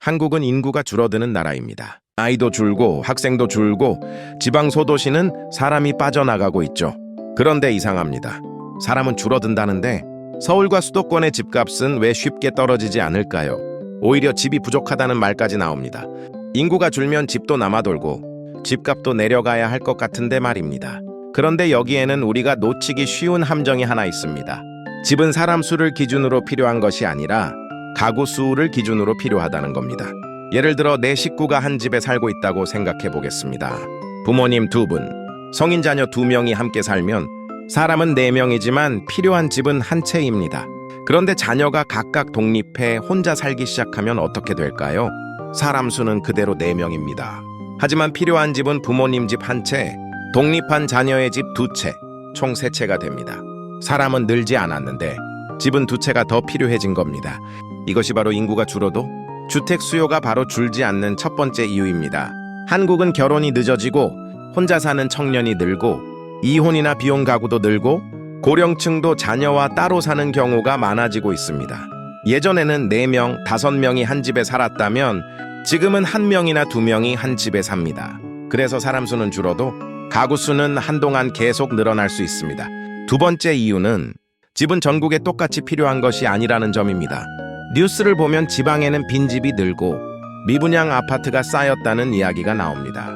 한국은 인구가 줄어드는 나라입니다. 아이도 줄고 학생도 줄고 지방 소도시는 사람이 빠져나가고 있죠. 그런데 이상합니다. 사람은 줄어든다는데 서울과 수도권의 집값은 왜 쉽게 떨어지지 않을까요? 오히려 집이 부족하다는 말까지 나옵니다. 인구가 줄면 집도 남아돌고 집값도 내려가야 할 것 같은데 말입니다. 그런데 여기에는 우리가 놓치기 쉬운 함정이 하나 있습니다. 집은 사람 수를 기준으로 필요한 것이 아니라 가구 수를 기준으로 필요하다는 겁니다. 예를 들어 내 식구가 한 집에 살고 있다고 생각해 보겠습니다. 부모님 2분, 성인 자녀 2명이 함께 살면 사람은 4명이지만 필요한 집은 한 채입니다. 그런데 자녀가 각각 독립해 혼자 살기 시작하면 어떻게 될까요? 사람 수는 그대로 4명입니다. 하지만 필요한 집은 부모님 집 한 채, 독립한 자녀의 집 2채, 총 3채가 됩니다. 사람은 늘지 않았는데 집은 2채가 더 필요해진 겁니다. 이것이 바로 인구가 줄어도 주택 수요가 바로 줄지 않는 첫 번째 이유입니다. 한국은 결혼이 늦어지고 혼자 사는 청년이 늘고 이혼이나 비혼 가구도 늘고 고령층도 자녀와 따로 사는 경우가 많아지고 있습니다. 예전에는 4명, 5명이 한 집에 살았다면 지금은 1명이나 2명이 한 집에 삽니다. 그래서 사람 수는 줄어도 가구 수는 한동안 계속 늘어날 수 있습니다. 두 번째 이유는 집은 전국에 똑같이 필요한 것이 아니라는 점입니다. 뉴스를 보면 지방에는 빈집이 늘고 미분양 아파트가 쌓였다는 이야기가 나옵니다.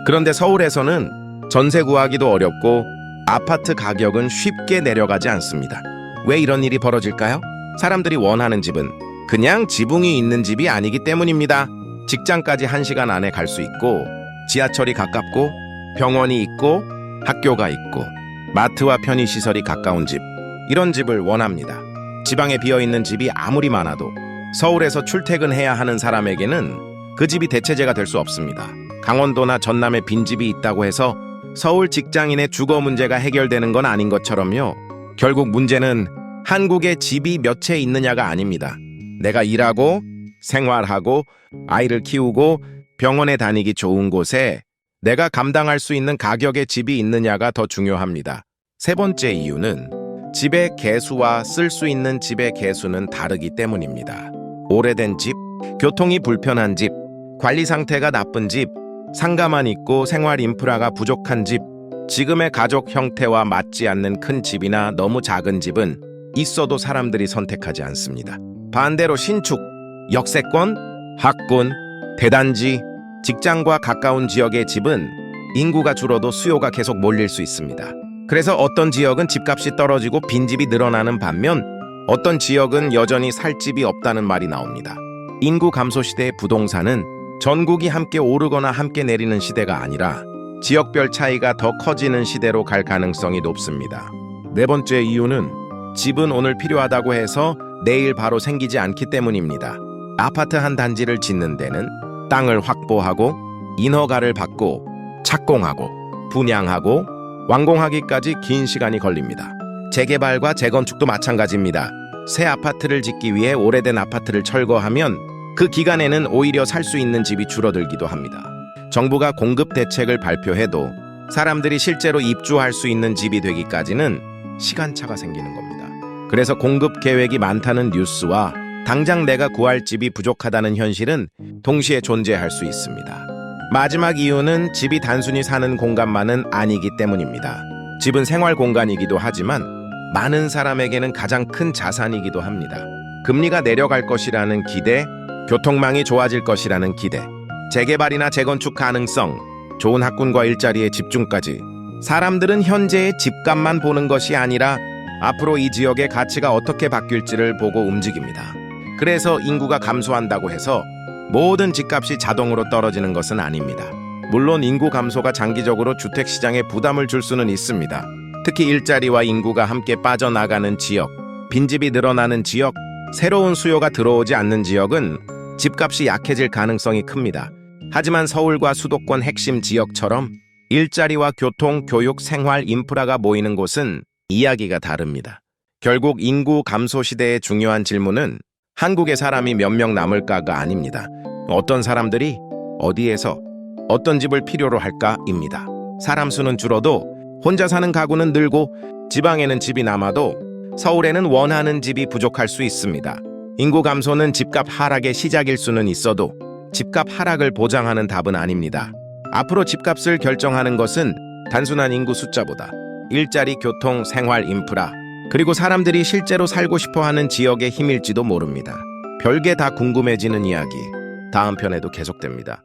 그런데 서울에서는 전세 구하기도 어렵고 아파트 가격은 쉽게 내려가지 않습니다. 왜 이런 일이 벌어질까요? 사람들이 원하는 집은 그냥 지붕이 있는 집이 아니기 때문입니다. 직장까지 1시간 안에 갈 수 있고 지하철이 가깝고 병원이 있고 학교가 있고 마트와 편의시설이 가까운 집, 이런 집을 원합니다. 지방에 비어있는 집이 아무리 많아도 서울에서 출퇴근해야 하는 사람에게는 그 집이 대체제가 될 수 없습니다. 강원도나 전남에 빈집이 있다고 해서 서울 직장인의 주거 문제가 해결되는 건 아닌 것처럼요. 결국 문제는 한국에 집이 몇 채 있느냐가 아닙니다. 내가 일하고 생활하고 아이를 키우고 병원에 다니기 좋은 곳에 내가 감당할 수 있는 가격의 집이 있느냐가 더 중요합니다. 세 번째 이유는 집의 개수와 쓸 수 있는 집의 개수는 다르기 때문입니다. 오래된 집, 교통이 불편한 집, 관리 상태가 나쁜 집, 상가만 있고 생활 인프라가 부족한 집, 지금의 가족 형태와 맞지 않는 큰 집이나 너무 작은 집은 있어도 사람들이 선택하지 않습니다. 반대로 신축, 역세권, 학군, 대단지, 직장과 가까운 지역의 집은 인구가 줄어도 수요가 계속 몰릴 수 있습니다. 그래서 어떤 지역은 집값이 떨어지고 빈집이 늘어나는 반면 어떤 지역은 여전히 살 집이 없다는 말이 나옵니다. 인구 감소 시대의 부동산은 전국이 함께 오르거나 함께 내리는 시대가 아니라 지역별 차이가 더 커지는 시대로 갈 가능성이 높습니다. 네 번째 이유는 집은 오늘 필요하다고 해서 내일 바로 생기지 않기 때문입니다. 아파트 한 단지를 짓는 데는 땅을 확보하고 인허가를 받고 착공하고 분양하고 완공하기까지 긴 시간이 걸립니다. 재개발과 재건축도 마찬가지입니다. 새 아파트를 짓기 위해 오래된 아파트를 철거하면 그 기간에는 오히려 살 수 있는 집이 줄어들기도 합니다. 정부가 공급 대책을 발표해도 사람들이 실제로 입주할 수 있는 집이 되기까지는 시간차가 생기는 겁니다. 그래서 공급 계획이 많다는 뉴스와 당장 내가 구할 집이 부족하다는 현실은 동시에 존재할 수 있습니다. 마지막 이유는 집이 단순히 사는 공간만은 아니기 때문입니다. 집은 생활 공간이기도 하지만 많은 사람에게는 가장 큰 자산이기도 합니다. 금리가 내려갈 것이라는 기대, 교통망이 좋아질 것이라는 기대, 재개발이나 재건축 가능성, 좋은 학군과 일자리의 집중까지 사람들은 현재의 집값만 보는 것이 아니라 앞으로 이 지역의 가치가 어떻게 바뀔지를 보고 움직입니다. 그래서 인구가 감소한다고 해서 모든 집값이 자동으로 떨어지는 것은 아닙니다. 물론 인구 감소가 장기적으로 주택시장에 부담을 줄 수는 있습니다. 특히 일자리와 인구가 함께 빠져나가는 지역, 빈집이 늘어나는 지역, 새로운 수요가 들어오지 않는 지역은 집값이 약해질 가능성이 큽니다. 하지만 서울과 수도권 핵심 지역처럼 일자리와 교통, 교육, 생활, 인프라가 모이는 곳은 이야기가 다릅니다. 결국 인구 감소 시대의 중요한 질문은 한국의 사람이 몇 명 남을까가 아닙니다. 어떤 사람들이 어디에서 어떤 집을 필요로 할까입니다. 사람 수는 줄어도 혼자 사는 가구는 늘고 지방에는 집이 남아도 서울에는 원하는 집이 부족할 수 있습니다. 인구 감소는 집값 하락의 시작일 수는 있어도 집값 하락을 보장하는 답은 아닙니다. 앞으로 집값을 결정하는 것은 단순한 인구 숫자보다 일자리, 교통, 생활, 인프라, 그리고 사람들이 실제로 살고 싶어 하는 지역의 힘일지도 모릅니다. 별게 다 궁금해지는 이야기, 다음 편에도 계속됩니다.